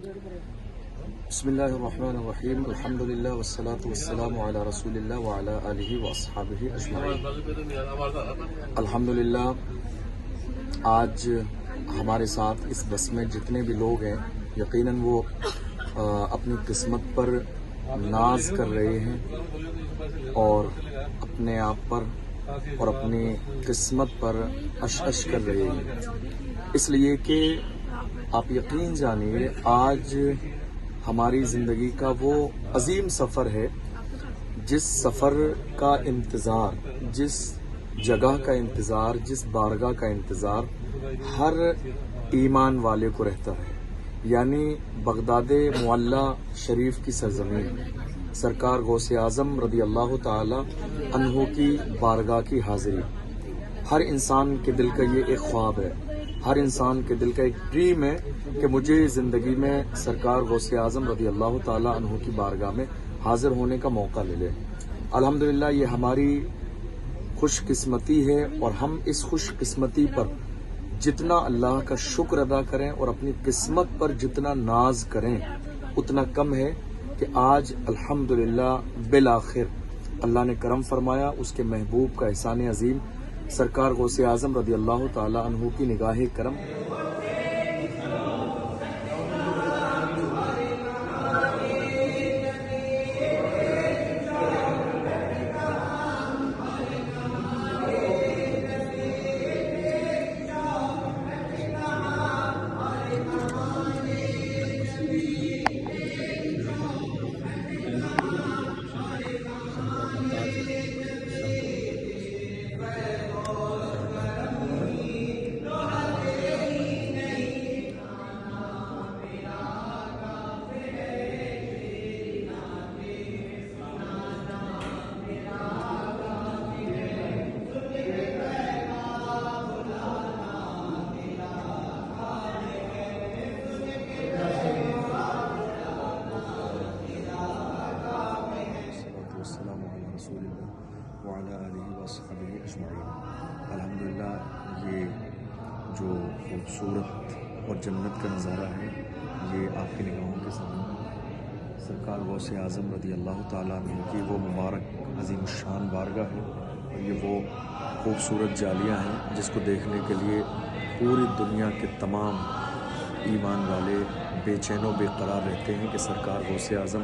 बिस्मिल्लाहिर्रहमानिर्रहीम अल्हम्दुलिल्लाह वस्सलातु वस्सलामु अला रसूलिल्लाह व अला आलिहि व अस्हाबिहि अजमाइन। अल्हम्दुलिल्लाह, आज हमारे साथ इस बस में जितने भी लोग हैं, यकीनन वो अपनी किस्मत पर नाज कर रहे हैं और अपने आप पर और अपनी किस्मत पर अश कर रहे हैं, इसलिए कि आप यकीन जानिए आज हमारी ज़िंदगी का वो अजीम सफ़र है जिस सफ़र का इंतज़ार, जिस जगह का इंतज़ार, जिस बारगाह का इंतज़ार हर ईमान वाले को रहता है, यानी बगदाद मुअल्ला शरीफ की सरज़मीन, सरकार गौसे आज़म रदी अल्लाह ताला अन्हु की बारगाह की हाज़िरी। हर इंसान के दिल का ये एक ख्वाब है, हर इंसान के दिल का एक ड्रीम है कि मुझे ज़िंदगी में सरकार गौसे आज़म रदी अल्लाह ताला अन्हु की बारगाह में हाज़िर होने का मौका मिले। अल्हम्दुलिल्लाह, ये हमारी खुशकिस्मती है और हम इस खुशकिस्मती पर जितना अल्लाह का शुक्र अदा करें और अपनी किस्मत पर जितना नाज करें उतना कम है कि आज अल्हम्दुलिल्लाह बिल आखिर अल्लाह ने करम फरमाया, उसके महबूब का एहसान अजीम सरकार गौसे आज़म रदी अल्लाह ताला अन्हु की निगाह करम अल्हम्दुलिल्लाह, ये जो खूबसूरत और जन्नत का नज़ारा है ये आपकी निगाहों के सामने सरकार गौसे आज़म रदी अल्लाह ताला अन्हु की वो मुबारक अजीम शान बारगाह है और ये वो खूबसूरत जालियाँ हैं जिसको देखने के लिए पूरी दुनिया के तमाम ईमान वाले बेचैन व बेकरार रहते हैं कि सरकार गौसे आज़म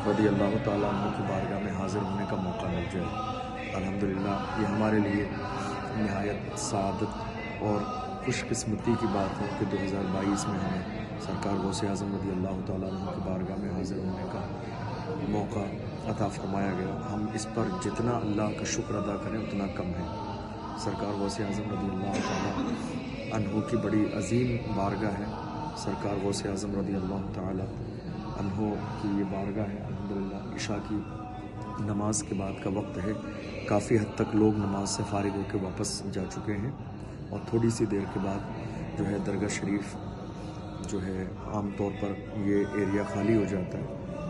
रदी अल्लाह ताला अन्हु की बारगाह में हाज़िर होने का मौका मिल जाए। अल्हम्दुलिल्लाह, ये हमारे लिए नहायत सादत और खुशकिस्मती की बात है कि 2022 में हमें सरकार गौसे आज़म रदी अल्लाह ताला अन्हु की बारगाह में हाज़िर होने का मौका अता फरमाया गया। हम इस पर जितना अल्लाह का शुक्र अदा करें उतना कम है। सरकार गौसे आज़म रदी अल्लाह ताला अन्हु की बड़ी अजीम बारगाह है। सरकार गौसे आज़म रदी अल्लाह ताला अन्हु की ये बारगाह है। अल्हम्दुलिल्लाह, इशा की नमाज के बाद का वक्त है, काफ़ी हद तक लोग नमाज से फारिग होकर वापस जा चुके हैं और थोड़ी सी देर के बाद जो है दरगाह शरीफ जो है आम तौर पर ये एरिया खाली हो जाता है,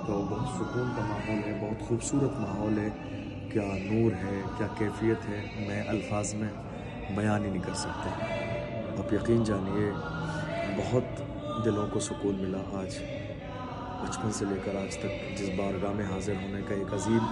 तो बहुत सुकून का माहौल है, बहुत खूबसूरत माहौल है। क्या नूर है, क्या कैफियत है, मैं अल्फाज में बयान ही नहीं कर सकता। आप यकीन जानिए बहुत दिलों को सुकून मिला आज, बचपन से लेकर आज तक जिस बारगाह में हाज़िर होने का एक अजीम